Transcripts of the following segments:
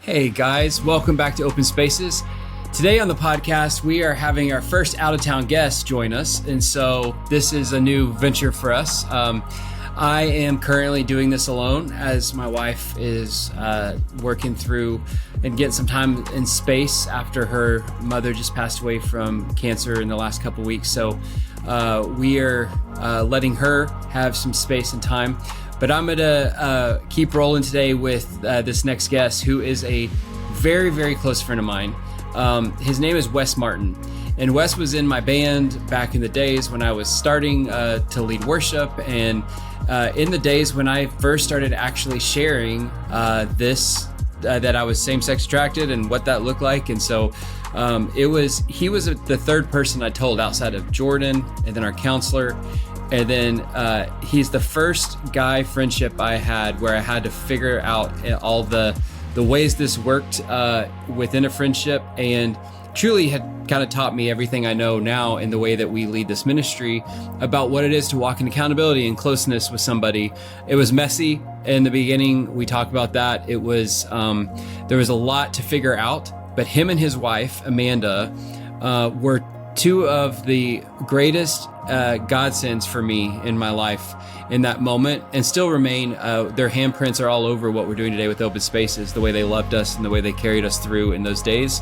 Hey guys, welcome back to Open Spaces. Today on the podcast, we are having our first out-of-town guest join us, and so this is a new venture for us. I am currently doing this alone as my wife is working through and getting some time in space after her mother just passed away from cancer in the last couple weeks. So we are letting her have some space and time. But I'm going to keep rolling today with this next guest, who is a very, very close friend of mine. His name is Wes Martin. And Wes was in my band back in the days when I was starting to lead worship. And in the days when I first started actually sharing that I was same-sex attracted and what that looked like. And so he was the third person I told outside of Jordan and then our counselor. And then he's the first guy friendship I had where I had to figure out all the ways this worked within a friendship, and truly had kind of taught me everything I know now in the way that we lead this ministry about what it is to walk in accountability and closeness with somebody. It was messy in the beginning. We talked about that. It was there was a lot to figure out, but him and his wife, Amanda, were two of the greatest godsends for me in my life in that moment, and still remain. Their handprints are all over what we're doing today with Open Spaces, the way they loved us and the way they carried us through in those days.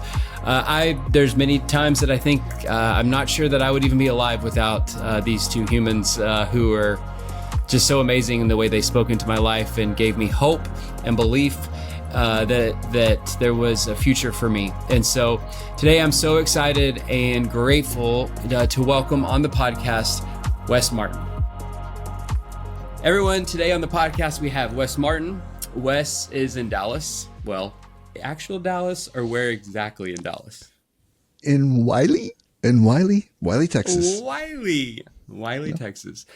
There's many times that I think I'm not sure that I would even be alive without these two humans who are just so amazing in the way they spoke into my life and gave me hope and belief that there was a future for me. And so today I'm so excited and grateful to welcome on the podcast, Wes Martin. Everyone, today on the podcast, we have Wes Martin. Wes is in Dallas. Well, actual Dallas, or where exactly in Dallas? In Wiley, Texas. Wiley, Texas.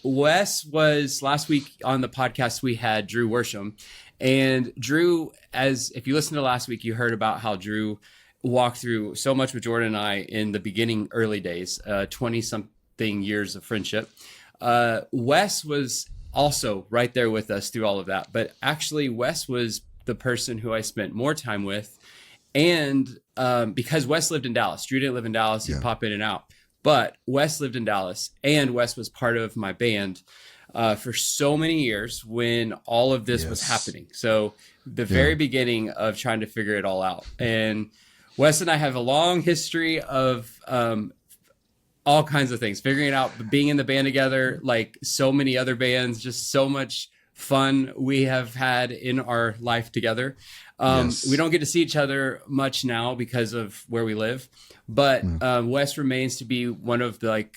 Wes was, last week on the podcast, we had Drew Worsham. And Drew, if you listened to last week, you heard about how Drew walked through so much with Jordan and I in the beginning, early days, 20-something years of friendship. Wes was also right there with us through all of that. But actually, Wes was the person who I spent more time with. And because Wes lived in Dallas, Drew didn't live in Dallas, he'd pop in and out. But Wes lived in Dallas, and Wes was part of my band for so many years when all of this was happening. So the very beginning of trying to figure it all out. And Wes and I have a long history of all kinds of things, figuring it out, being in the band together, like so many other bands, just so much fun we have had in our life together. We don't get to see each other much now because of where we live, but Wes remains to be one of the,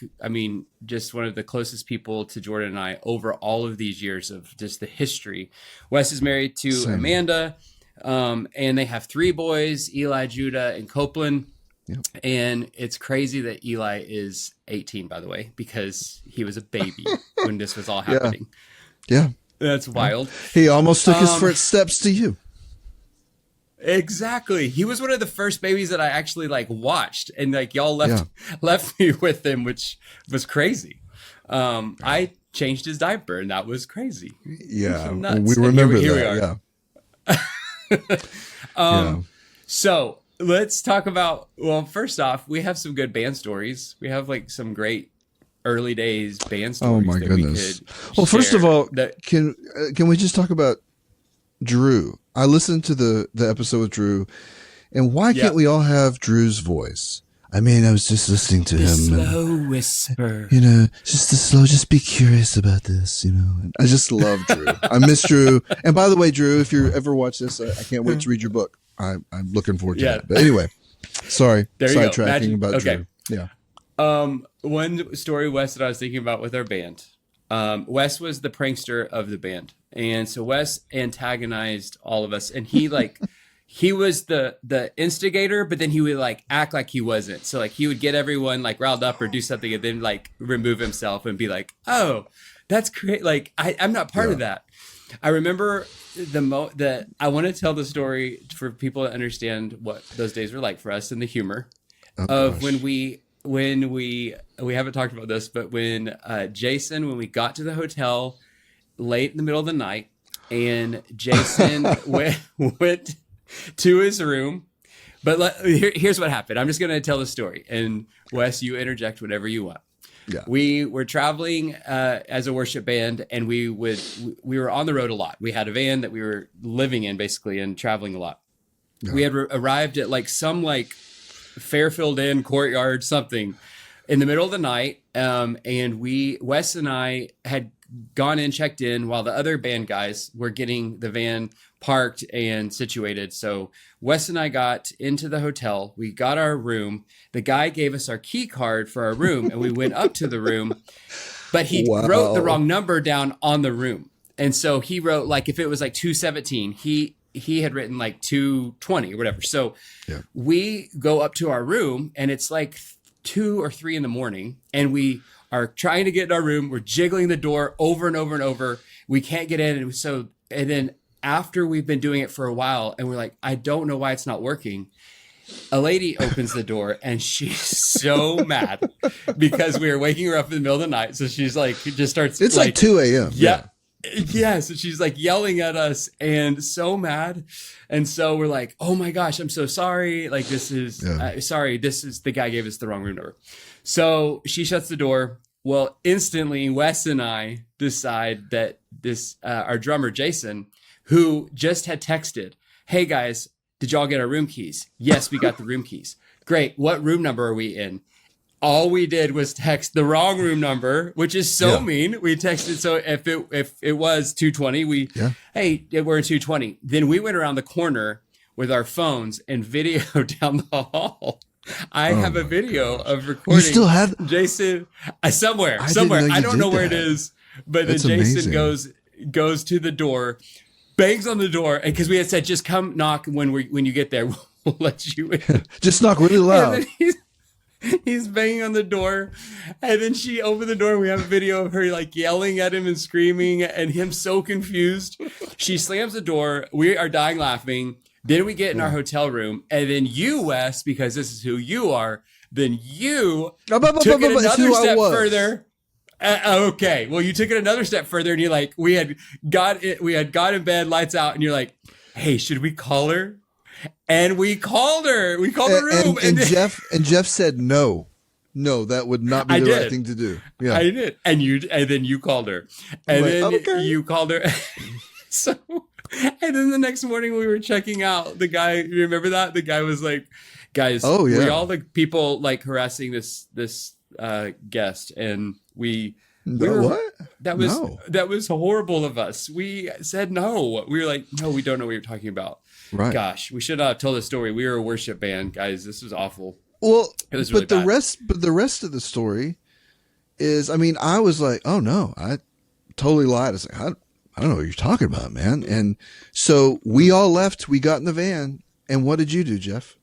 just one of the closest people to Jordan and I over all of these years of just the history. Wes is married to Amanda, and they have 3 boys, Eli, Judah, and Copeland. Yep. And it's crazy that Eli is 18, by the way, because he was a baby when this was all happening. Yeah. That's wild. He almost took his first steps to you. Exactly. He was one of the first babies that I actually watched, and y'all left me with him, which was crazy. I changed his diaper, and that was crazy. Yeah. We remember here we are. So let's talk about, well, first off, we have some good band stories. We have some great early days band stories. Oh my goodness. Well, first of all, can we just talk about Drew? I listened to the episode with Drew, and why can't we all have Drew's voice? I mean, I was just listening to him. Slow whisper. Just the slow, just be curious about this, And I just love Drew. I miss Drew. And by the way, Drew, if you ever watch this, I can't wait to read your book. I'm looking forward to that. But anyway, sorry, sidetracking about Drew. Yeah. One story, Wes, that I was thinking about with our band. Wes was the prankster of the band. And so Wes antagonized all of us, and he he was the instigator, but then he would act like he wasn't. So he would get everyone riled up or do something, and then remove himself and be like, "Oh, that's great. I'm not part of that." I remember I want to tell the story for people to understand what those days were like for us and the humor of when we haven't talked about this, but when when we got to the hotel late in the middle of the night, and Jason went to his room. But here's what happened. I'm just going to tell the story. And Wes, you interject whatever you want. Yeah. We were traveling as a worship band, and we were on the road a lot. We had a van that we were living in basically and traveling a lot. Yeah. We had arrived at like some like Fairfield Inn courtyard, something in the middle of the night. And Wes and I had gone in, checked in while the other band guys were getting the van parked and situated. So Wes and I got into the hotel. We got our room. The guy gave us our key card for our room, and we went up to the room, but he wrote the wrong number down on the room. And so he wrote like, if it was like 217, he had written like 220 or whatever. So we go up to our room, and it's like 2 or 3 in the morning, and we are trying to get in our room. We're jiggling the door over and over and over. We can't get in. And then after we've been doing it for a while, and we're like, I don't know why it's not working. A lady opens the door, and she's so mad because we were waking her up in the middle of the night. So she's like, just starts. It's like 2 a.m. Yeah. Yes. And she's like yelling at us and so mad. And so we're like, oh my gosh, I'm so sorry. Like, this is sorry. This is the guy gave us the wrong room number. So she shuts the door. Well, instantly Wes and I decide that this, our drummer, Jason, who just had texted, hey guys, did y'all get our room keys? Yes, we got the room keys. Great. What room number are we in? All we did was text the wrong room number, which is so mean. We texted. So if it was 220, hey, we're in 220. Then we went around the corner with our phones and video down the hall. I have a video of recording. You still have Jason somewhere. I don't know where it is, but then Jason goes to the door, bangs on the door, and because we had said, just come knock when you get there, we'll let you in. Just knock really loud. And then he's banging on the door, and then she opened the door, and we have a video of her like yelling at him and screaming, and him so confused. She slams the door. We are dying laughing. Then we get in our hotel room, and then you, Wes, because this is who you are, then you took it another step further. Okay, well, you took it another step further, and you're like, we had got in bed, lights out, and you're like, hey, should we call her? And we called her. We called the room, and Jeff said no, that would not be the right thing to do. Yeah, I did, and then you called her, and you called her. So. And then the next morning we were checking out the guy. You remember that? The guy was like, guys, we all the people like harassing this guest. And that was horrible of us. We said no. We were like, no, we don't know what you're talking about. Right. Gosh, we should not have told the story. We were a worship band, guys. This was awful. Well, it was really bad. The rest of the story is, I mean, I was like, oh no, I totally lied. I was like, I don't know what you're talking about, man. And so we all left. We got in the van. And what did you do, Jeff?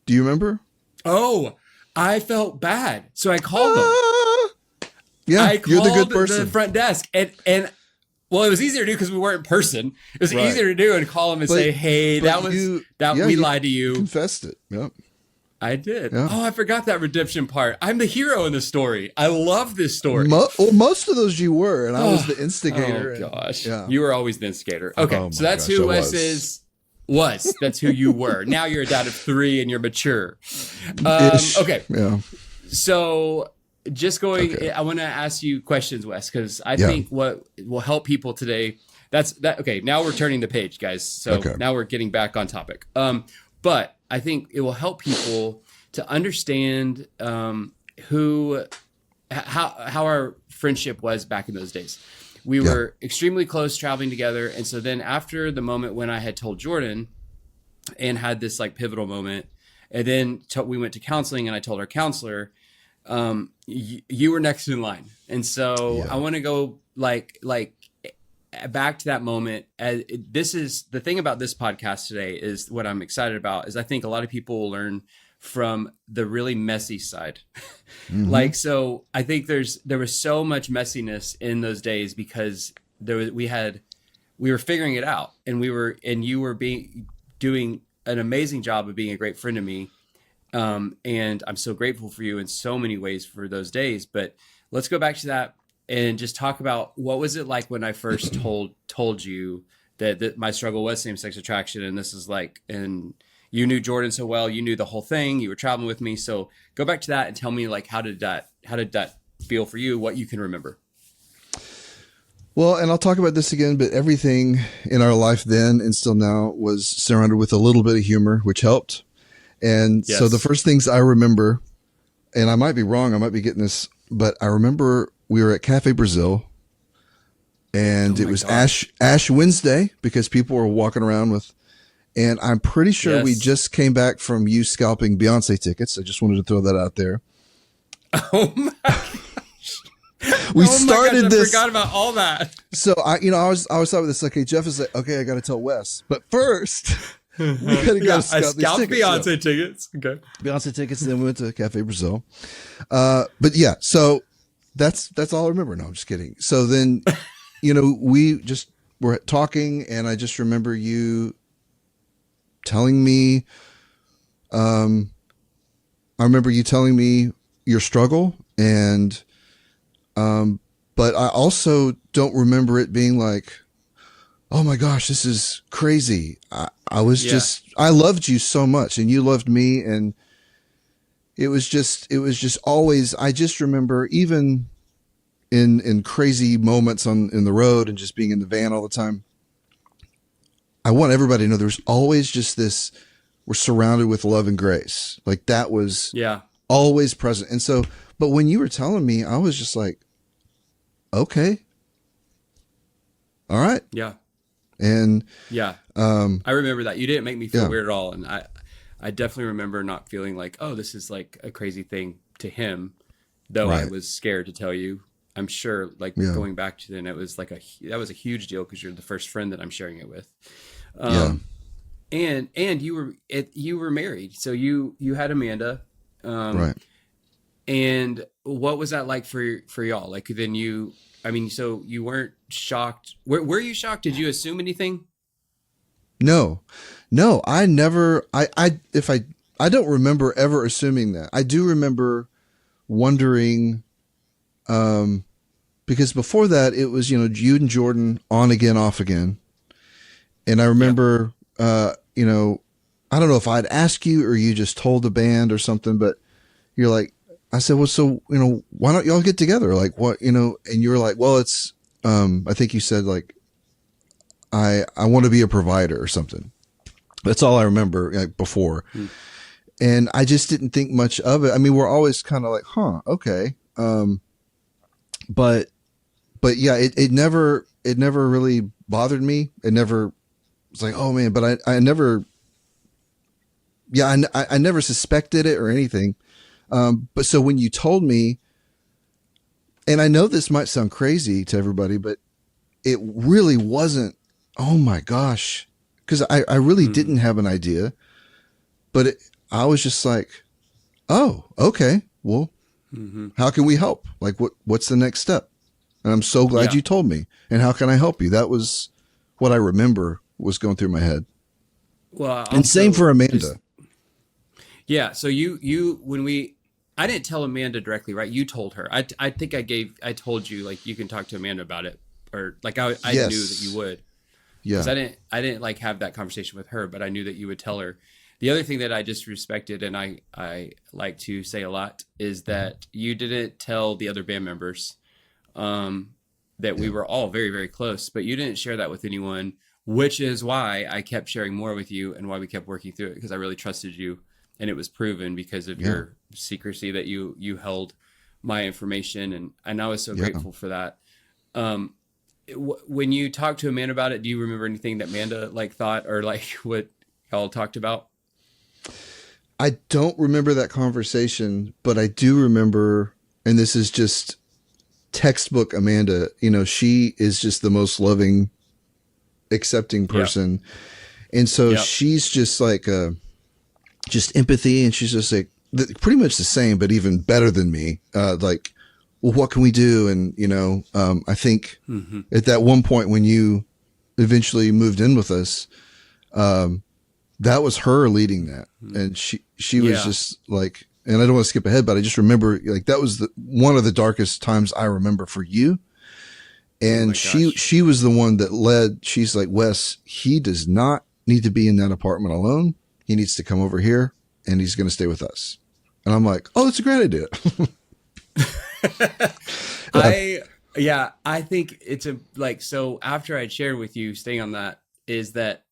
Do you remember? Oh, I felt bad. So I called them. Yeah, you're the good person. The front desk. And well, it was easier to do because we weren't in person. It was easier to do and call them and say, hey, we lied to you. Confessed it. Yep. I did. Yeah. Oh, I forgot that redemption part. I'm the hero in the story. I love this story. Most of those you were, and I was the instigator. Oh, gosh. You were always the instigator. Okay, so that's who Wes was. That's who you were. Now you're a dad of 3 and you're mature. Okay. Yeah. So just going, I want to ask you questions, Wes, because I think what will help people today, okay, now we're turning the page, guys. So now we're getting back on topic. But I think it will help people to understand how our friendship was back in those days. We were extremely close, traveling together. And so then after the moment when I had told Jordan and had this like pivotal moment, and then we went to counseling and I told our counselor, you were next in line. And so I want to go like back to that moment. This is the thing about this podcast today is what I'm excited about is I think a lot of people will learn from the really messy side. Mm-hmm. So I think there was so much messiness in those days because we were figuring it out and you were doing an amazing job of being a great friend to me. And I'm so grateful for you in so many ways for those days, but let's go back to that and just talk about what was it like when I first told you that my struggle was same-sex attraction, and this is like, and you knew Jordan so well, you knew the whole thing, you were traveling with me. So go back to that and tell me, like, how did that feel for you? What you can remember? Well, and I'll talk about this again, but everything in our life then and still now was surrounded with a little bit of humor, which helped. And so the first things I remember, and I might be wrong, I might be getting this, but I remember we were at Cafe Brazil, and it was Ash Wednesday, because people were walking around with, and I'm pretty sure we just came back from you scalping Beyonce tickets. I just wanted to throw that out there. Oh my gosh. We started this. I forgot about all that. So I was thought with this. Okay, Jeff is like, okay, I got to tell Wes, but first we got to go scalp these Beyonce tickets. Okay, Beyonce tickets. And then we went to Cafe Brazil. But yeah, so that's all I remember. No, I'm just kidding. So then, we just were talking, and I just remember you telling me. I remember you telling me your struggle, and but I also don't remember it being like, oh my gosh, this is crazy. I was I loved you so much, and you loved me, and it was just always, I just remember, even in crazy moments in the road and just being in the van all the time, I want everybody to know there's always just this, we're surrounded with love and grace. Like that was always present. And so, but when you were telling me, I was just like, okay. All right. Yeah. And I remember that. You didn't make me feel weird at all. And I definitely remember not feeling like, oh, this is like a crazy thing to him, though I was scared to tell you. I'm sure, like, going back to then, it was like that was a huge deal, because you're the first friend that I'm sharing it with. And you were married, so you had Amanda, right. And what was that like for y'all? Like, then so you weren't shocked. Were you shocked? Did you assume anything? No, I never. I don't remember ever assuming that. I do remember wondering, because before that it was, you and Jordan on again, off again. And I remember, I don't know if I'd ask you or you just told the band or something, but you're like, I said, well, so, why don't y'all get together? Like what, and you were like, well, it's, I think you said like, I want to be a provider or something. That's all I remember, like, before. And I just didn't think much of it. I mean, we're always kind of like, huh, okay. But yeah, it never really bothered me. It never was like, oh man, but I never, I never suspected it or anything. But so when you told me, and I know this might sound crazy to everybody, but it really wasn't, oh my gosh. Cause I really didn't have an idea, but I was just like, oh, okay. Well, how can we help? Like what's the next step? And I'm so glad you told me. And how can I help you? That was what I remember was going through my head. Well, and same for Amanda. So I didn't tell Amanda directly, right? You told her. I think I told you, like, you can talk to Amanda about it, or like I knew that you would. Yeah. Because I didn't like have that conversation with her, but I knew that you would tell her. The other thing that I just respected, and I like to say a lot, is that you didn't tell the other band members that we were all very, very close, but you didn't share that with anyone, which is why I kept sharing more with you and why we kept working through it, because I really trusted you. And it was proven because of your secrecy that you held my information. And I was so grateful for that. When you talked to Amanda about it, do you remember anything that Amanda like thought, or like what y'all talked about? I don't remember that conversation, but I do remember, and this is just textbook Amanda, she is just the most loving, accepting person. And so she's just like, just empathy. And she's just like pretty much the same, but even better than me. Like, well, what can we do? And, I think at that one point when you eventually moved in with us, that was her leading that. And she was just like, and I don't want to skip ahead, but I just remember, like, that was one of the darkest times I remember for you. And she was the one that led. She's like, Wes, he does not need to be in that apartment alone. He needs to come over here and he's going to stay with us. And I'm like, oh, that's a great idea. I think it's so after I shared with you staying on that is that,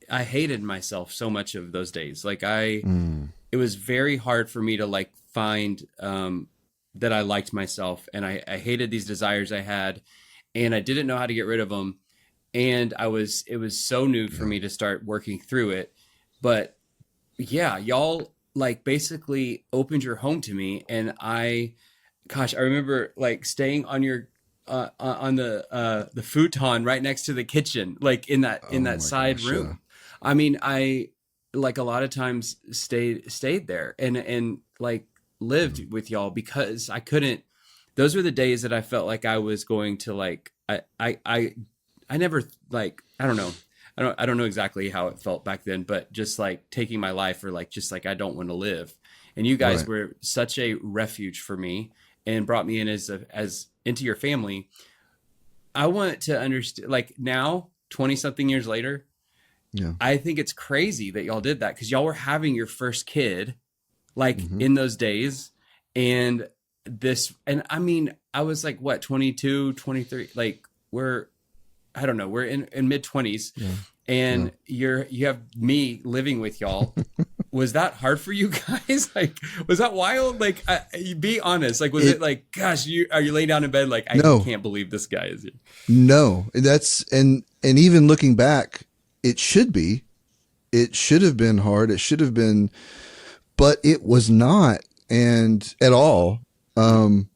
I hated myself so much of those days. It was very hard for me to find, that I liked myself, and I hated these desires I had, and I didn't know how to get rid of them. And it was so new for me to start working through it. But yeah, y'all basically opened your home to me. And I remember staying on your, on the futon right next to the kitchen, in that side room. Yeah. I mean, I a lot of times stayed there and lived with y'all because I couldn't. Those were the days that I felt like I was going to I never I don't know. I don't know exactly how it felt back then, but just taking my life or I don't want to live. And you guys were such a refuge for me and brought me in as into your family. I want to understand now 20 something years later. Yeah. I think it's crazy that y'all did that because y'all were having your first kid in those days. And I mean, I was 22, 23, we're in mid 20s and you have me living with y'all. Was that hard for you guys? Was that wild? Be honest. Was it gosh, are you laying down in bed? I can't believe this guy is here. No, and even looking back, it should have been hard. It should have been, but it was not. And at all. And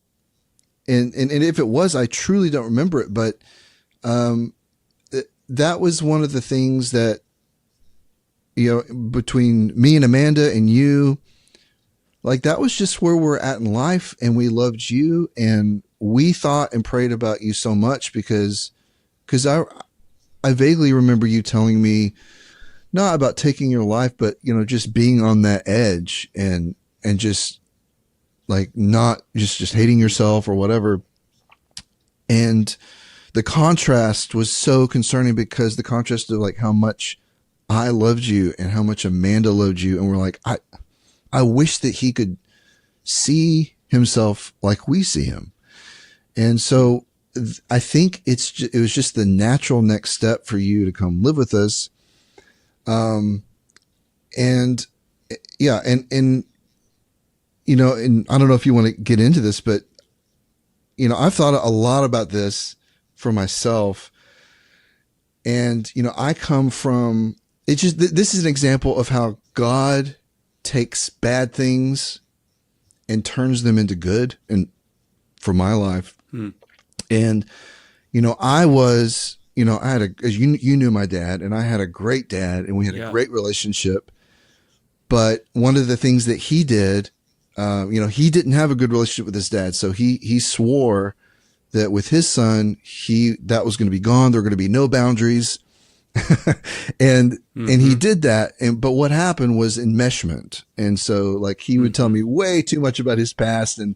if it was, I truly don't remember it, but, that was one of the things that, between me and Amanda and you, that was just where we're at in life. And we loved you and we thought and prayed about you so much because I vaguely remember you telling me not about taking your life, but, just being on that edge and just not just hating yourself or whatever. And the contrast was so concerning because the contrast of how much I loved you and how much Amanda loved you. And we're I wish that he could see himself like we see him. And so I think it was just the natural next step for you to come live with us. And yeah. And I don't know if you want to get into this, but I've thought a lot about this for myself. And, I come from, this is an example of how God takes bad things and turns them into good and for my life. And, I was, I had as you knew my dad and I had a great dad and we had a great relationship. But one of the things that he did, he didn't have a good relationship with his dad. So he swore that with his son, that was going to be gone. There were going to be no boundaries. and he did that. But what happened was enmeshment. And so he would tell me way too much about his past and,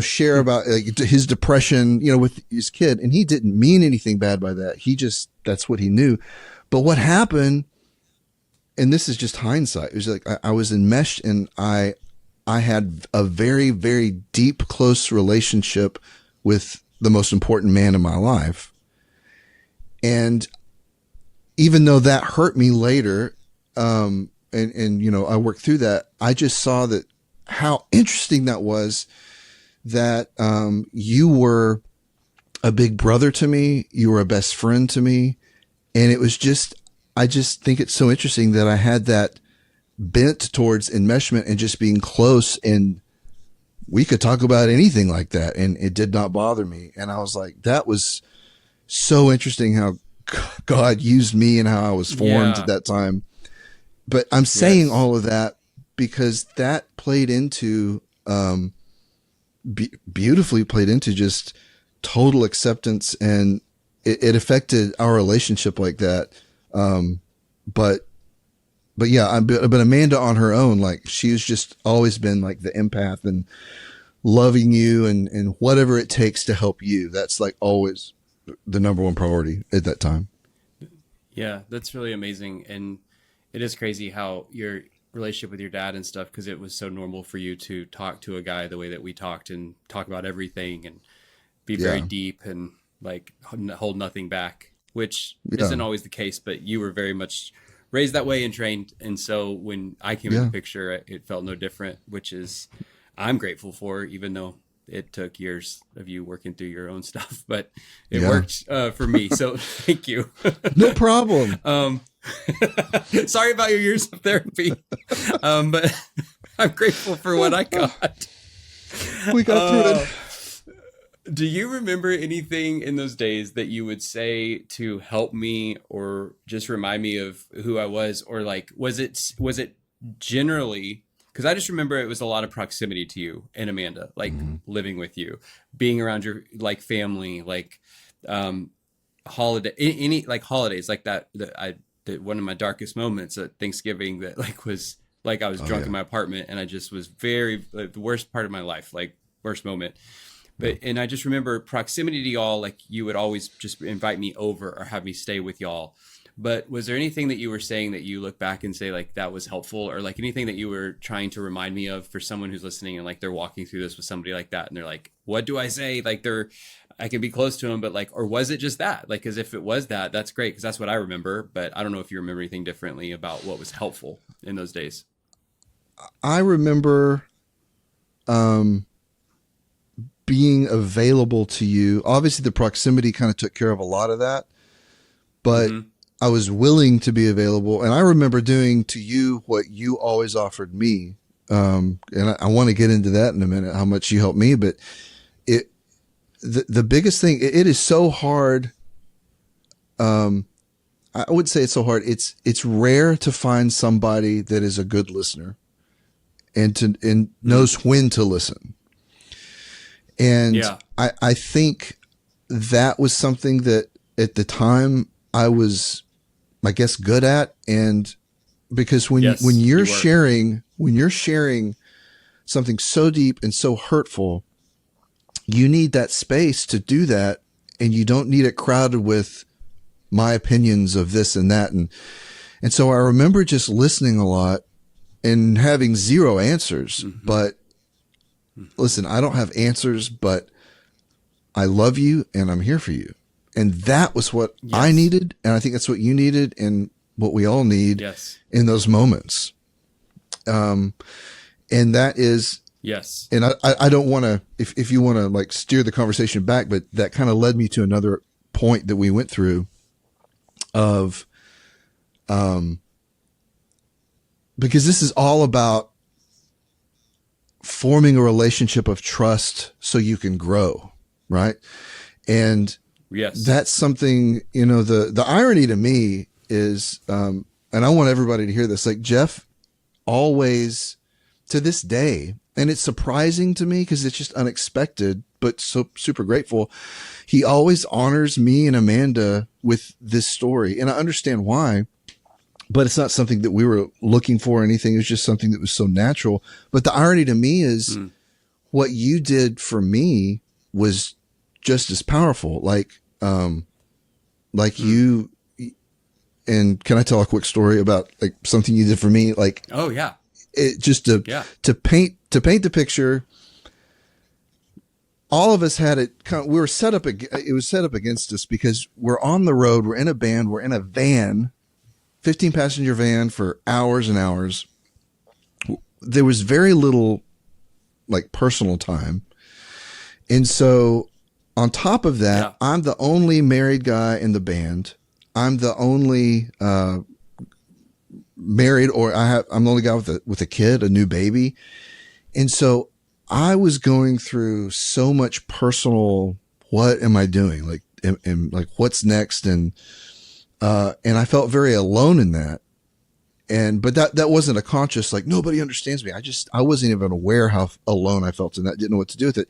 share about his depression, with his kid. And he didn't mean anything bad by that. That's what he knew. But what happened, and this is just hindsight, it was I was enmeshed and I had a very, very deep, close relationship with the most important man in my life. And even though that hurt me later, and I worked through that, I just saw that how interesting that was that, you were a big brother to me. You were a best friend to me. And it was I just think it's so interesting that I had that bent towards enmeshment and just being close, and we could talk about anything like that and it did not bother me. And I was that was so interesting how God used me and how I was formed at that time. But I'm saying all of that because that played into, beautifully played into just total acceptance, and it affected our relationship like that. But Amanda on her own, she's just always been the empath and loving you and whatever it takes to help you. That's like always the number one priority at that time. Yeah, that's really amazing. And it is crazy how your relationship with your dad and stuff, because it was so normal for you to talk to a guy the way that we talked and talk about everything and be very deep and like hold nothing back, which isn't always the case, but you were very much raised that way and trained. And so when I came in the picture, it felt no different, which is I'm grateful for, even though it took years of you working through your own stuff, but it worked for me. So thank you. No problem. Sorry about your years of therapy. But I'm grateful for what I got. We got through it. Do you remember anything in those days that you would say to help me or just remind me of who I was? Or like, was it generally, because I just remember it was a lot of proximity to you and Amanda, like living with you, being around your like family, like holidays like that one of my darkest moments at Thanksgiving that like was like I was drunk in my apartment and I just was very like, the worst part of my life, like worst moment. But and I just remember proximity to y'all, like you would always just invite me over or have me stay with y'all. But was there anything that you were saying that you look back and say like that was helpful, or like anything that you were trying to remind me of for someone who's listening and like they're walking through this with somebody like that and they're like, what do I say? Like I can be close to them, but like, or was it just that? Like, as if it was that, that's great because that's what I remember. But I don't know if you remember anything differently about what was helpful in those days. I remember being available to you. Obviously, the proximity kind of took care of a lot of that, but I was willing to be available. And I remember doing to you what you always offered me. And I want to get into that in a minute, how much you helped me. But the biggest thing, it is so hard. I would say it's so hard. It's rare to find somebody that is a good listener and knows when to listen. And I think that was something that at the time I was, I guess, good at. And because when you're sharing something so deep and so hurtful, you need that space to do that. And you don't need it crowded with my opinions of this and that. And so I remember just listening a lot and having zero answers, but listen, I don't have answers, but I love you and I'm here for you. And that was what I needed. And I think that's what you needed and what we all need in those moments. And that is, and I don't want to, if you want to like steer the conversation back, but that kind of led me to another point that we went through of, because this is all about forming a relationship of trust so you can grow. Right. And that's something, you know, the irony to me is, and I want everybody to hear this, like Jeff always to this day, and it's surprising to me because it's just unexpected, but so super grateful. He always honors me and Amanda with this story. And I understand why, but it's not something that we were looking for or anything. It was just something that was so natural. But the irony to me is what you did for me was just as powerful. Like you, and can I tell a quick story about like something you did for me? Like, oh yeah, it just to paint the picture. All of us had it. We were set up. It was set up against us because we're on the road. We're in a band. We're in a van, 15 passenger van for hours and hours. There was very little like personal time. And so on top of that, I'm the only married guy in the band. I'm the only, married, or I'm the only guy with a kid, a new baby. And so I was going through so much personal, what am I doing? Like, and like, what's next? And I felt very alone in that. But that wasn't a conscious, like, nobody understands me. I wasn't even aware how alone I felt in that, didn't know what to do with it.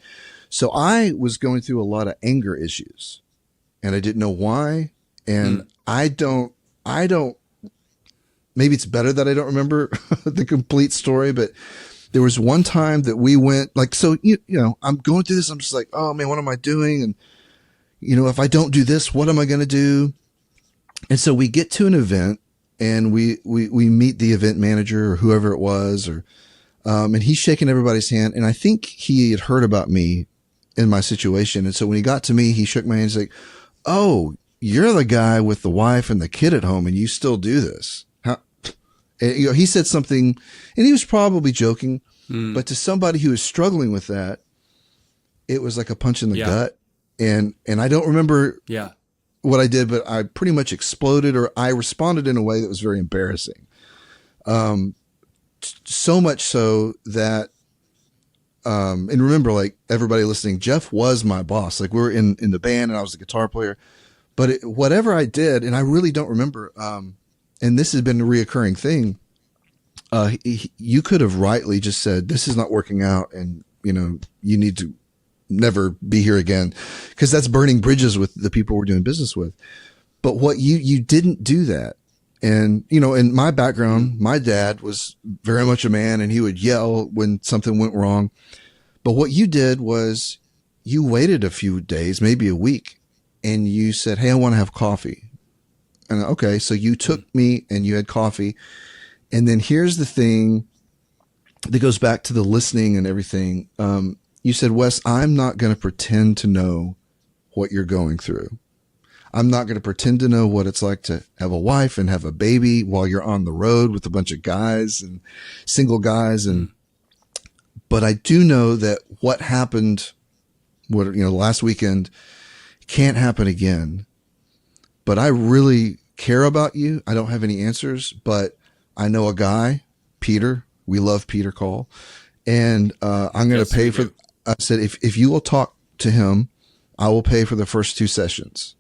So I was going through a lot of anger issues and I didn't know why. And I don't, maybe it's better that I don't remember the complete story, but there was one time that we went like, so, you know, I'm going through this. I'm just like, oh man, what am I doing? And, you know, if I don't do this, what am I going to do? And so we get to an event and we meet the event manager or whoever it was, or, and he's shaking everybody's hand. And I think he had heard about me in my situation. And so when he got to me, he shook my hand. He's like, oh, you're the guy with the wife and the kid at home and you still do this. How? And, you know, he said something and he was probably joking, but to somebody who is struggling with that, it was like a punch in the gut. And I don't remember what I did, but I pretty much exploded, or I responded in a way that was very embarrassing. So much so that, and remember, like everybody listening, Jeff was my boss. Like we were in the band and I was the guitar player, but whatever I did, and I really don't remember, and this has been a reoccurring thing. You could have rightly just said, this is not working out. And, you know, you need to never be here again, because that's burning bridges with the people we're doing business with. But what you didn't do that. And, you know, in my background, my dad was very much a man and he would yell when something went wrong. But what you did was you waited a few days, maybe a week, and you said, hey, I want to have coffee. And okay, so you took me and you had coffee. And then here's the thing that goes back to the listening and everything. You said, Wes, I'm not going to pretend to know what you're going through. I'm not going to pretend to know what it's like to have a wife and have a baby while you're on the road with a bunch of guys and single guys. But I do know that what happened, last weekend can't happen again. But I really care about you. I don't have any answers, but I know a guy, Peter. We love Peter Cole. And, I'm going to pay for, I said, if you will talk to him, I will pay for the first 2 sessions.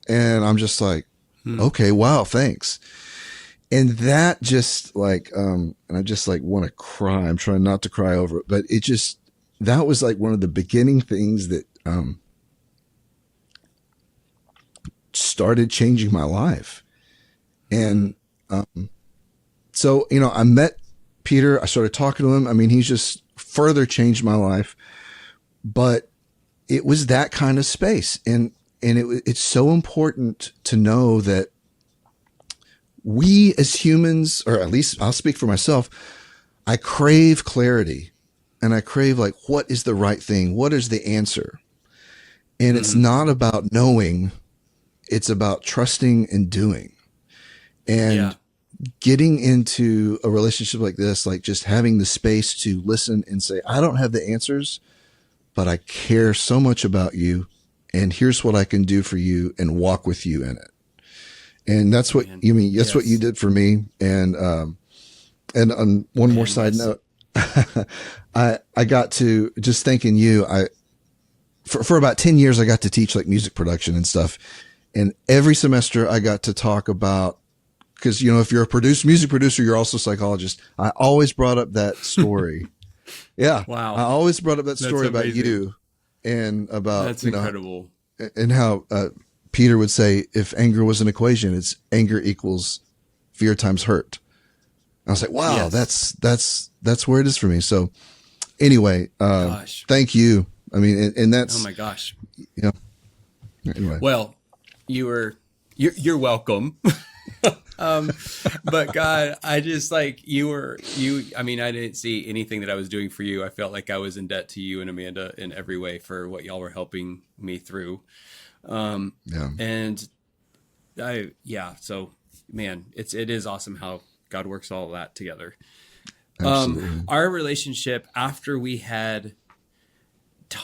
And I'm just like, okay, wow, thanks. And that just like, and I just like want to cry. I'm trying not to cry over it, but that was like one of the beginning things that, started changing my life. And, so, you know, I met Peter, I started talking to him. I mean, he's just further changed my life, but it was that kind of space. And it's so important to know that we as humans, or at least I'll speak for myself, I crave clarity and I crave like, what is the right thing? What is the answer? And it's not about knowing, it's about trusting and doing. And getting into a relationship like this, like just having the space to listen and say, I don't have the answers, but I care so much about you. And here's what I can do for you, and walk with you in it. And that's what you mean. That's what you did for me. And on one more side note, I got to, just thanking you. For about 10 years, I got to teach like music production and stuff. And every semester I got to talk about, because, you know, if you're a music producer, you're also a psychologist. I always brought up that story. Yeah. Wow. I always brought up that story about you and about, that's incredible. And how, Peter would say, if anger was an equation, it's anger equals fear times hurt. I was like, wow, that's where it is for me. So anyway, thank you. I mean, and that's, oh my gosh. You know, anyway. Well, you're welcome. But God, I just like I mean, I didn't see anything that I was doing for you. I felt like I was in debt to you and Amanda in every way for what y'all were helping me through. And so man, it is awesome how God works all that together. Our relationship after we had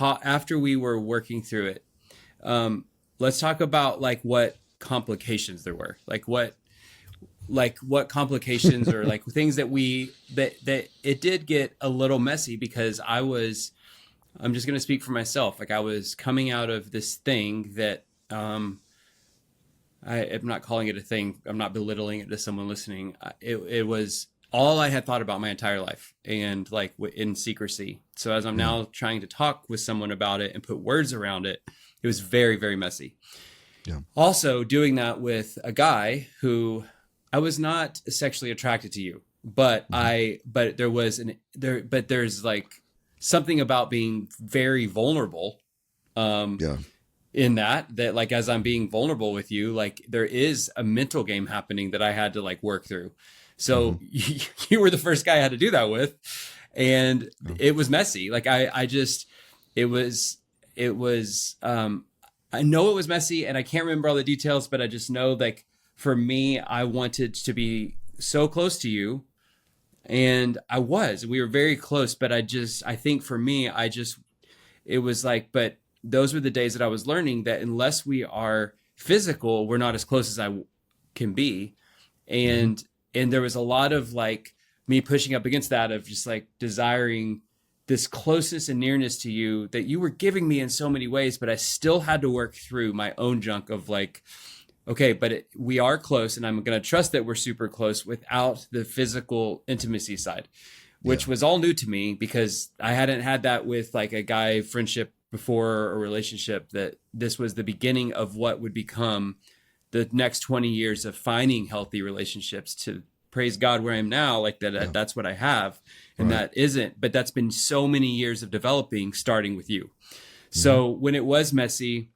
after we were working through it, let's talk about like what complications there were, like what complications or like things that it did get a little messy, because I'm just going to speak for myself. Like I was coming out of this thing that, I'm not calling it a thing. I'm not belittling it to someone listening. It was all I had thought about my entire life, and like in secrecy. So as I'm now trying to talk with someone about it and put words around it, it was very, very messy. Yeah. Also doing that with a guy who I was not sexually attracted to you. but there's like something about being very vulnerable. Yeah. In that like, as I'm being vulnerable with you, like there is a mental game happening that I had to like work through. So you were the first guy I had to do that with. And it was messy. Like it was, I know it was messy and I can't remember all the details, but I just know like for me, I wanted to be so close to you, and we were very close, but I think for me, it was like, but those were the days that I was learning that unless we are physical, we're not as close as I can be. And there was a lot of like me pushing up against that of just like desiring this closeness and nearness to you that you were giving me in so many ways, but I still had to work through my own junk of like, okay, but we are close, and I'm going to trust that we're super close without the physical intimacy side, which was all new to me because I hadn't had that with like a guy friendship before, a relationship, that this was the beginning of what would become the next 20 years of finding healthy relationships. To praise God where I am now, like that, that's what I have. And that isn't, but that's been so many years of developing, starting with you. So when it was messy,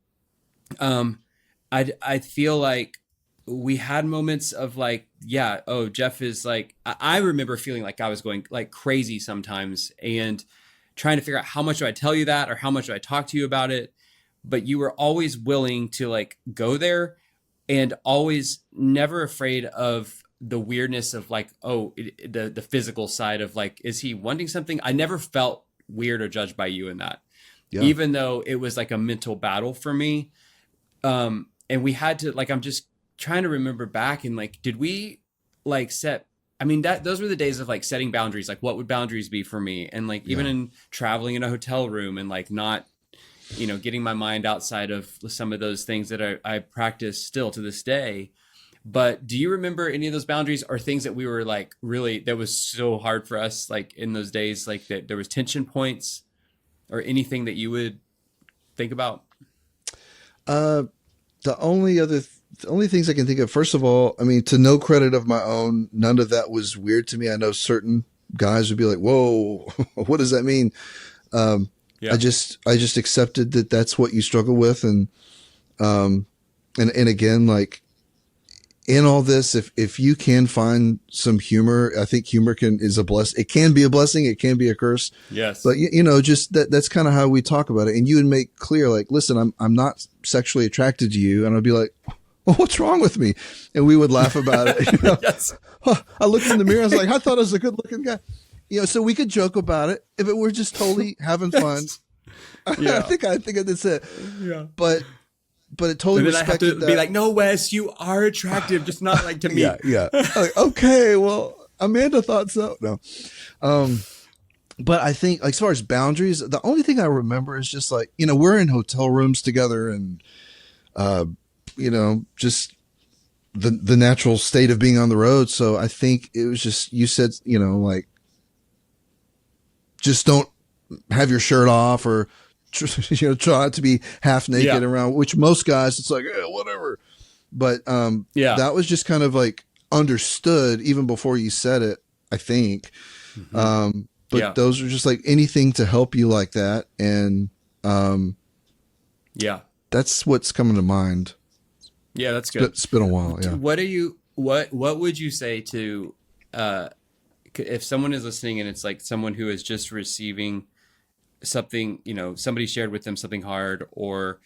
I feel like we had moments of like, Jeff is like, I remember feeling like I was going like crazy sometimes and trying to figure out how much do I tell you that or how much do I talk to you about it. But you were always willing to like go there, and always never afraid of the weirdness of like, the physical side of like, is he wanting something? I never felt weird or judged by you in that, even though it was like a mental battle for me. And we had to like, I'm just trying to remember back and like, did we like those were the days of like setting boundaries. Like what would boundaries be for me? And like, even in traveling in a hotel room and like not, getting my mind outside of some of those things that I practice still to this day. But do you remember any of those boundaries or things that we were like really, that was so hard for us, like in those days, like that there was tension points or anything that you would think about? The only things I can think of, first of all, I mean, to no credit of my own, none of that was weird to me. I know certain guys would be like, whoa, what does that mean? I just accepted that that's what you struggle with. And again, like in all this, if you can find some humor, I think humor is a blessing. It can be a blessing. It can be a curse. Yes. But just that's kind of how we talk about it. And you would make clear, like, listen, I'm not sexually attracted to you. And I'd be like, well, what's wrong with me? And we would laugh about it. Yes. I looked in the mirror. I was like, I thought I was a good looking guy. So we could joke about it if it were just totally having fun. I think that's it. Yeah. But it totally respected. I have to be like, no, Wes, you are attractive, just not like to me. Yeah. Like, okay, well, Amanda thought so. No. But I think, like, as far as boundaries, the only thing I remember is just like, we're in hotel rooms together and, just the natural state of being on the road. So I think it was just, you said, like, just don't have your shirt off or, try to be half naked around, which most guys, it's like, whatever. But, that was just kind of like understood even before you said it, I think. But those are just like anything to help you like that. And, that's what's coming to mind. Yeah, that's good. It's been a while. Yeah. What would you say to, if someone is listening and it's like someone who is just receiving something, somebody shared with them something hard, or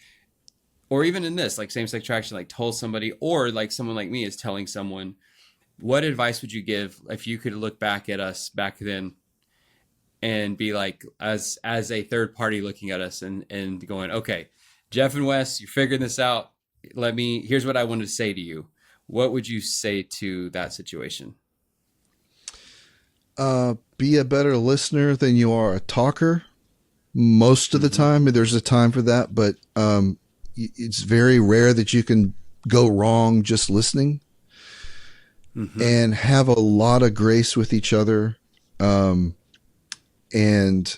even in this, like same-sex attraction, like told somebody, or like someone like me is telling someone, what advice would you give if you could look back at us back then and be like, as a third party looking at us and going, okay, Jeff and Wes, you're figuring this out. Here's what I wanted to say to you. What would you say to that situation? Be a better listener than you are a talker. Most of the time, there's a time for that, but it's very rare that you can go wrong just listening. And have a lot of grace with each other. And when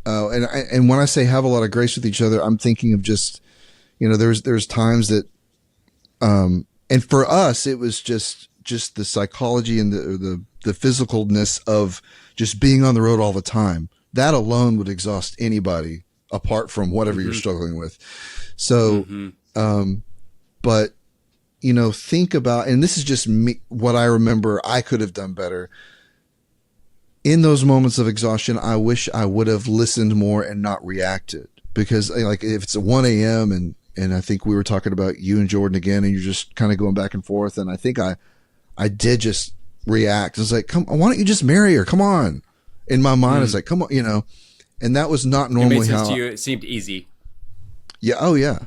I say have a lot of grace with each other, I'm thinking of just, there's times that, and for us, it was just just the psychology and the physicalness of just being on the road all the time. That alone would exhaust anybody apart from whatever you're struggling with. So, but think about, and this is just me, what I remember I could have done better. In those moments of exhaustion, I wish I would have listened more and not reacted, because like if it's at 1 a.m. and I think we were talking about you and Jordan again, and you're just kind of going back and forth. And I think I did just react. I was like, come on, why don't you just marry her? Come on. In my mind, it's like, come on, and that was not normally it made sense how to you. It seemed easy. Yeah. Oh yeah.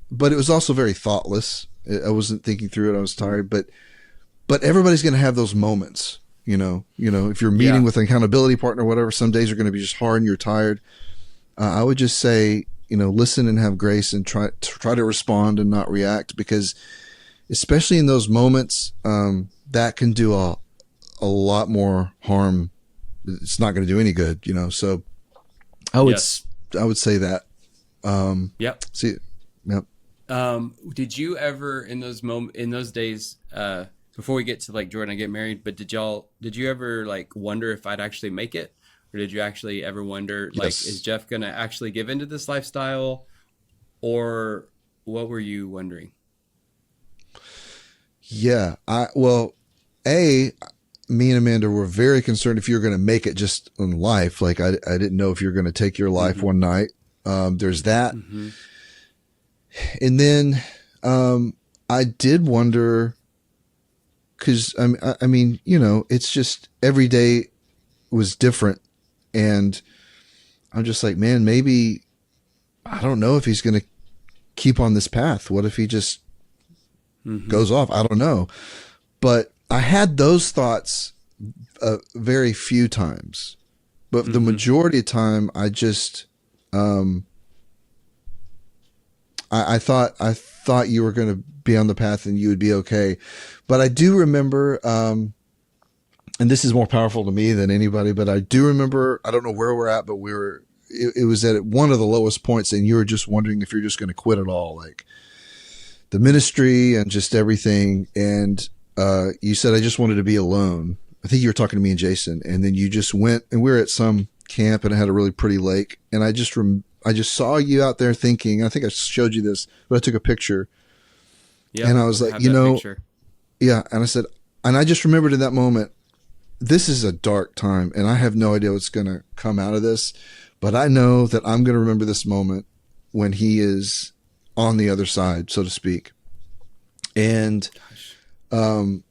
But it was also very thoughtless. I wasn't thinking through it. I was tired, but everybody's going to have those moments, if you're meeting with an accountability partner, or whatever, some days are going to be just hard and you're tired. I would just say, listen and have grace and try to respond and not react, because especially in those moments, that can do a lot more harm. It's not going to do any good, so I would say that. Yep. See, yep. Did you ever in those days, before we get to like Jordan and get married, but did you ever like wonder if I'd actually make it? Or did you actually ever wonder, like, is Jeff going to actually give into this lifestyle? Or what were you wondering? Yeah. Me and Amanda were very concerned if you were going to make it just in life. Like I didn't know if you were going to take your life one night. There's that. And then I did wonder, because I mean, it's just every day was different. And I'm just like, man, maybe, I don't know if he's going to keep on this path. What if he just goes off? I don't know. But I had those thoughts very few times. But the majority of time, I just, I thought you were going to be on the path and you would be okay. But I do remember, and this is more powerful to me than anybody, but I do remember, I don't know where we're at, but it was at one of the lowest points, and you were just wondering if you're just going to quit it all, like the ministry and just everything. And you said, I just wanted to be alone. I think you were talking to me and Jason, and then you just went, and we were at some camp and it had a really pretty lake. And I just saw you out there thinking, I think I showed you this, but I took a picture. Yeah. And I was like, yeah. And I said, and I just remembered in that moment, this is a dark time and I have no idea what's going to come out of this, but I know that I'm going to remember this moment when he is on the other side, so to speak. And, and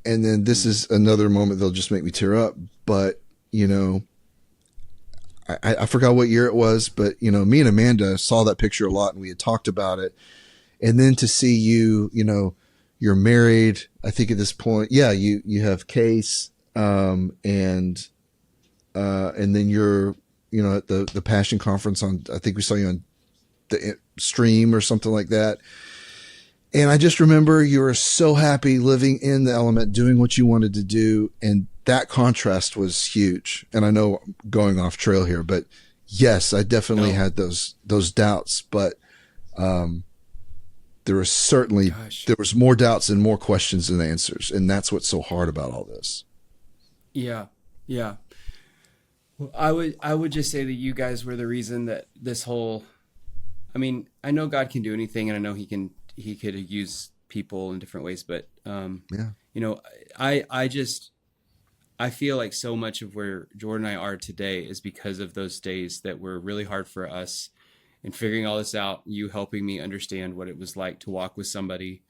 then this is another moment that'll just make me tear up, but I forgot what year it was, but me and Amanda saw that picture a lot and we had talked about it. And then to see you, you're married, I think at this point, you have Case, and then you're, at the Passion Conference I think we saw you on the stream or something like that. And I just remember you were so happy living in the element, doing what you wanted to do. And that contrast was huge. And I know I'm going off trail here, but yes, I definitely had those doubts, but, there was more doubts and more questions than answers. And that's what's so hard about all this. Yeah. Yeah. Well, I would just say that you guys were the reason that this whole, I mean, I know God can do anything and I know he could use people in different ways, but, I feel like so much of where Jordan and I are today is because of those days that were really hard for us and figuring all this out, you helping me understand what it was like to walk with somebody.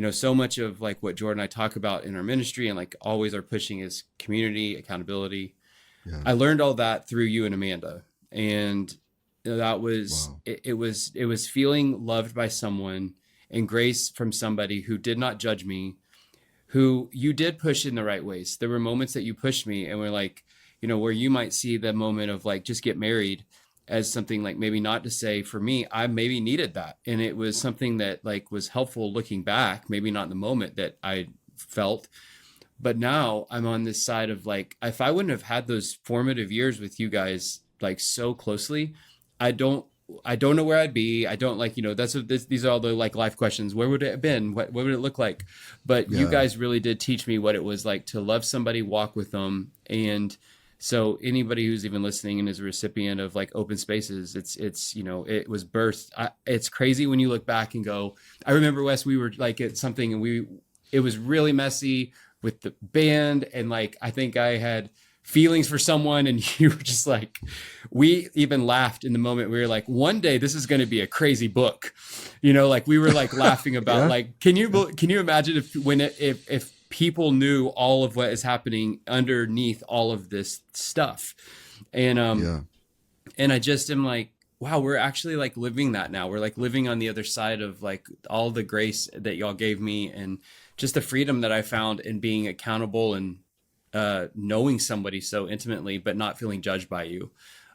So much of like what Jordan and I talk about in our ministry and like always are pushing is community, accountability. Yeah. I learned all that through you and Amanda. And that was, wow. It was feeling loved by someone and grace from somebody who did not judge me, who you did push in the right ways. There were moments that you pushed me and were like, where you might see the moment of like, just get married as something like maybe not to say. For me, I maybe needed that. And it was something that like was helpful looking back, maybe not in the moment that I felt, but now I'm on this side of like, if I wouldn't have had those formative years with you guys, like so closely, I don't I don't know where I'd be. I don't like, these are all the like life questions. Where would it have been? What would it look like? But you guys really did teach me what it was like to love somebody, walk with them. And so anybody who's even listening and is a recipient of like open spaces, it was birthed. It's crazy when you look back and go, I remember, Wes, we were like at something and it was really messy with the band. And like, I think I had feelings for someone and you were just like, we even laughed in the moment. We were like, one day this is going to be a crazy book, like we were like laughing about like, can you imagine if people knew all of what is happening underneath all of this stuff? And, and I just am like, wow, we're actually like living that now. We're like living on the other side of like all the grace that y'all gave me and just the freedom that I found in being accountable and knowing somebody so intimately, but not feeling judged by you.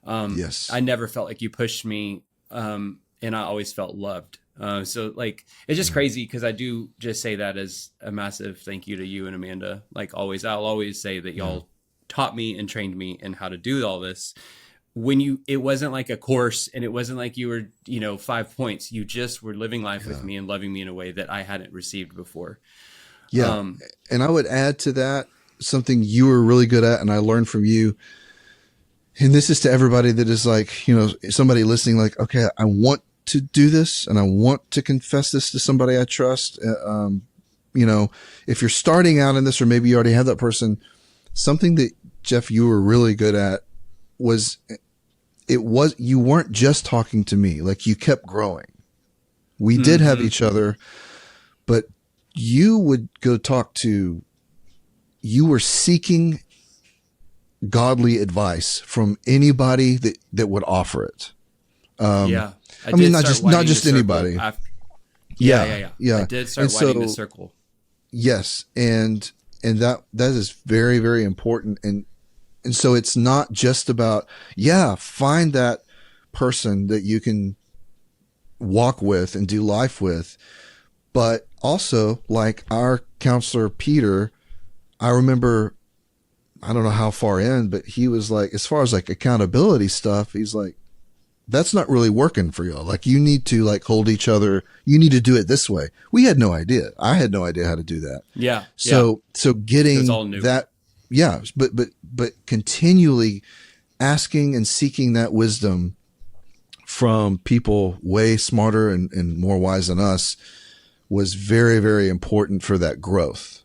Yes. I never felt like you pushed me. And I always felt loved. So like, it's just crazy. Cause I do just say that as a massive thank you to you and Amanda. Like always, I'll always say that y'all taught me and trained me in how to do all this. It wasn't like a course and it wasn't like you were, 5 points. You just were living life with me and loving me in a way that I hadn't received before. Yeah. And I would add to that something you were really good at, and I learned from you. And this is to everybody that is like, somebody listening, like, okay, I want to do this and I want to confess this to somebody I trust. If you're starting out in this, or maybe you already have that person, something that Jeff, you were really good at was you weren't just talking to me, like you kept growing. We did have each other, but you would go talk to, you were seeking godly advice from anybody that would offer it. I mean, not just anybody. Yeah. I did start widening the circle. Yes. And that is very, very important. And so it's not just about, find that person that you can walk with and do life with, but also like our counselor, Peter, I remember, I don't know how far in, but he was like, as far as like accountability stuff, he's like, that's not really working for y'all. Like you need to like hold each other. You need to do it this way. We had no idea. I had no idea how to do that. Yeah. So getting that, but continually asking and seeking that wisdom from people way smarter and more wise than us was very, very important for that growth.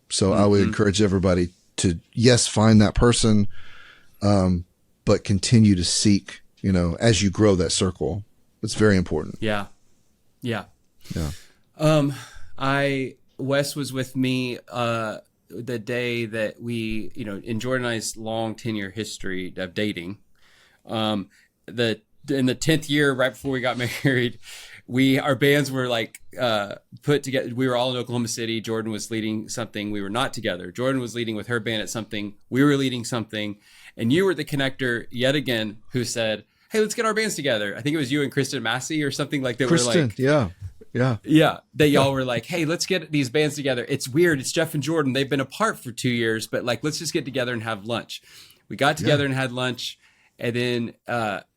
So I would encourage everybody to, find that person, but continue to seek, as you grow that circle. It's very important. Yeah. Wes was with me, the day that we, in Jordan and I's long 10-year history of dating, in the 10th year, right before we got married, our bands were like put together. We were all in Oklahoma City. Jordan was leading something. We were not together. Jordan was leading with her band at something. We were leading something. And you were the connector yet again who said, hey, let's get our bands together. I think it was you and Kristen Massey or something like that. Kristen, That y'all were like, hey, let's get these bands together. It's weird. It's Jeff and Jordan. They've been apart for 2 years, but like, let's just get together and have lunch. We got together and had lunch. And then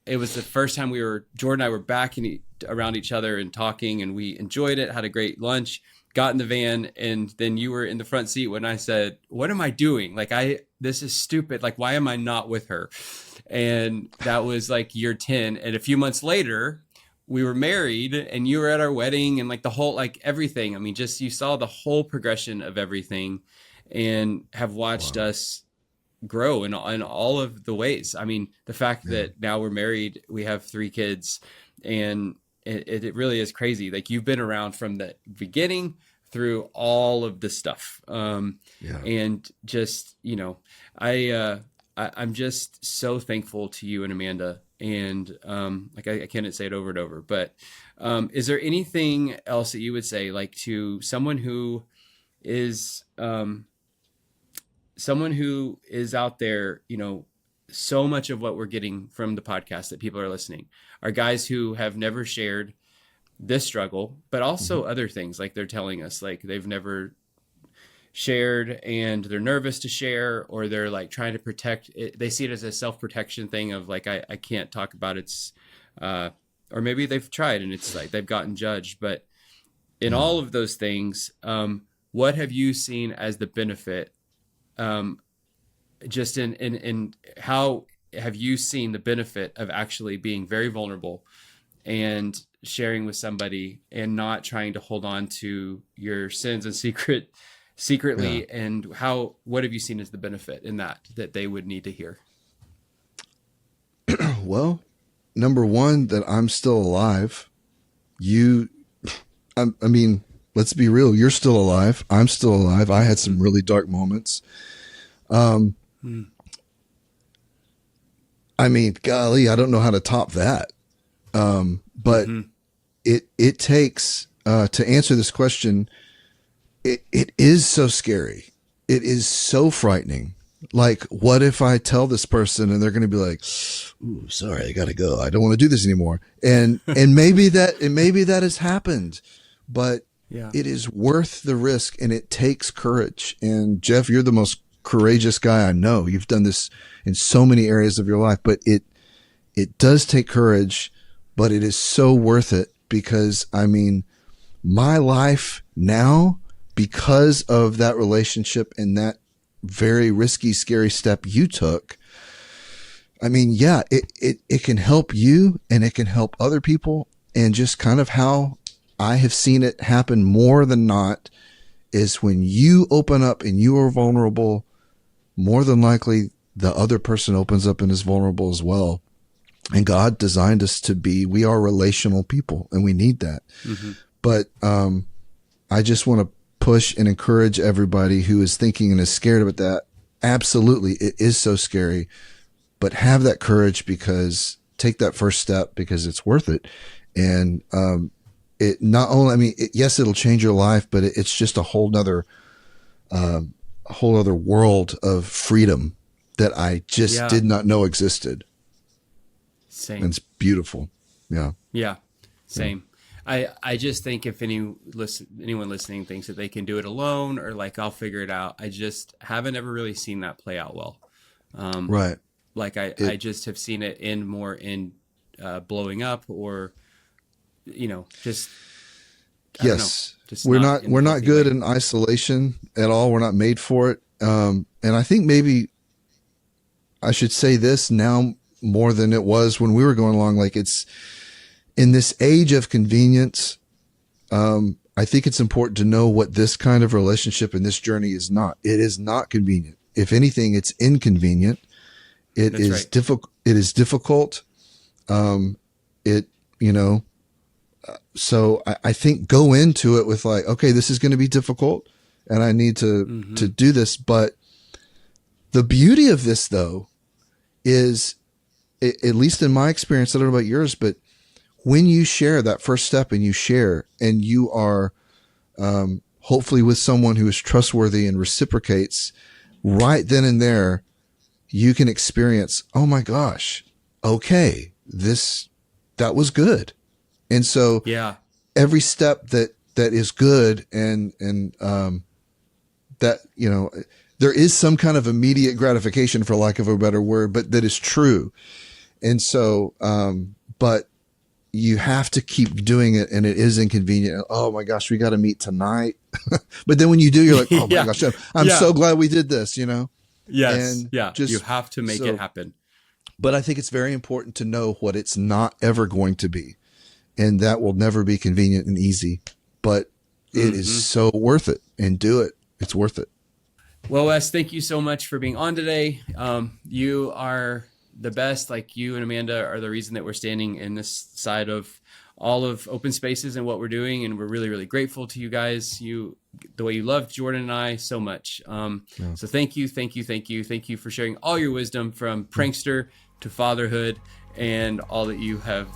it was the first time Jordan and I were back around each other and talking, and we enjoyed it, had a great lunch, got in the van, and then you were in the front seat when I said, what am I doing? Like, this is stupid. Like, why am I not with her? And that was like year 10. And a few months later, we were married and you were at our wedding and like the whole, like everything. I mean, just, you saw the whole progression of everything and have watched us grow in all of the ways. I mean, the fact that now we're married, we have 3 kids, and it really is crazy. Like, you've been around from the beginning through all of this stuff. And just, I'm just so thankful to you and Amanda. And I can't say it over and over, but is there anything else that you would say, like, to someone who is out there, so much of what we're getting from the podcast that people are listening are guys who have never shared this struggle, but also other things, like they're telling us, like, they've never shared and they're nervous to share, or they're like trying to protect it. They see it as a self-protection thing of like, I can't talk about it's or maybe they've tried and it's like they've gotten judged. But in all of those things, what have you seen as the benefit? Just in how have you seen the benefit of actually being very vulnerable and sharing with somebody and not trying to hold on to your sins and secretly? Yeah. And what have you seen as the benefit in that they would need to hear? Well, number one, that I'm still alive. I mean, let's be real. You're still alive. I'm still alive. I had some really dark moments. I mean, golly, I don't know how to top that. But it takes, to answer this question, it is so scary. It is so frightening. Like, what if I tell this person and they're going to be like, "Ooh, sorry, I got to go. I don't want to do this anymore." And maybe that has happened, but it is worth the risk, and it takes courage. And Jeff, you're the most courageous guy I know. You've done this in so many areas of your life, but it does take courage, but it is so worth it, because I mean, my life now, because of that relationship and that very risky, scary step you took, I mean, yeah, it can help you and it can help other people. And just kind of how I have seen it happen more than not is when you open up and you are vulnerable, more than likely the other person opens up and is vulnerable as well. And God designed us to be, we are relational people, and we need that. Mm-hmm. But I just want to push and encourage everybody who is thinking and is scared about that. Absolutely, it is so scary, but have that courage, because take that first step, because it's worth it. And it not only, I mean, yes, it'll change your life, but it's just a whole other world of freedom that I just did not know existed. Same. And it's beautiful. Yeah. Yeah. Same. I just think if anyone listening thinks that they can do it alone, or like, I'll figure it out, I just haven't ever really seen that play out well. Right. Like I just have seen it end more in blowing up, or, just. Yes. We're not good in isolation at all. We're not made for it. And I think maybe I should say this now more than it was when we were going along. Like, it's in this age of convenience. I think it's important to know what this kind of relationship and this journey is not. It is not convenient. If anything, it's inconvenient. It That's is right. difficult. It is difficult. So I think go into it with like, okay, this is going to be difficult and I need to do this. But the beauty of this, though, is, at least in my experience, I don't know about yours, but when you share that first step and you are hopefully with someone who is trustworthy and reciprocates, right then and there, you can experience, oh my gosh, okay, that was good. And so every step that is good and that, there is some kind of immediate gratification, for lack of a better word, but that is true. And so, but you have to keep doing it, and it is inconvenient. Oh my gosh, we got to meet tonight. But then when you do, you're like, oh my gosh, I'm so glad we did this, Yes. And you have to make it happen. But I think it's very important to know what it's not ever going to be. And that will never be convenient and easy, but it is so worth it, and do it. It's worth it. Well, Wes, thank you so much for being on today. You are the best. Like, you and Amanda are the reason that we're standing in this side of all of Open Spaces and what we're doing. And we're really, really grateful to you guys. The way you loved Jordan and I so much. So thank you. Thank you for sharing all your wisdom, from prankster to fatherhood, and all that you have,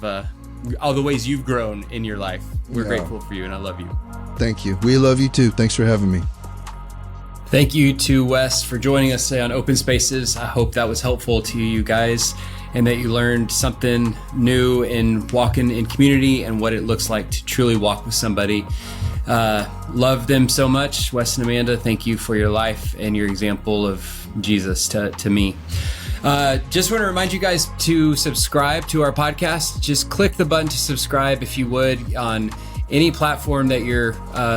all the ways you've grown in your life. We're grateful for you, and I love you. Thank you. We love you too. Thanks for having me. Thank you to Wes for joining us today on Open Spaces. I hope that was helpful to you guys, and that you learned something new in walking in community and what it looks like to truly walk with somebody. Love them so much. Wes and Amanda, thank you for your life and your example of Jesus to me. Just want to remind you guys to subscribe to our podcast. Just click the button to subscribe if you would on any platform that you're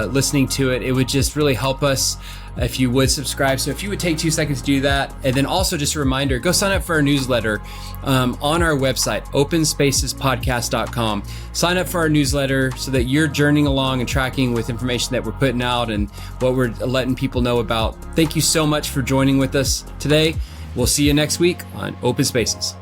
listening to it. It would just really help us if you would subscribe. So if you would take 2 seconds to do that. And then also just a reminder, go sign up for our newsletter on our website, openspacespodcast.com. Sign up for our newsletter so that you're journeying along and tracking with information that we're putting out and what we're letting people know about. Thank you so much for joining with us today. We'll see you next week on Open Spaces.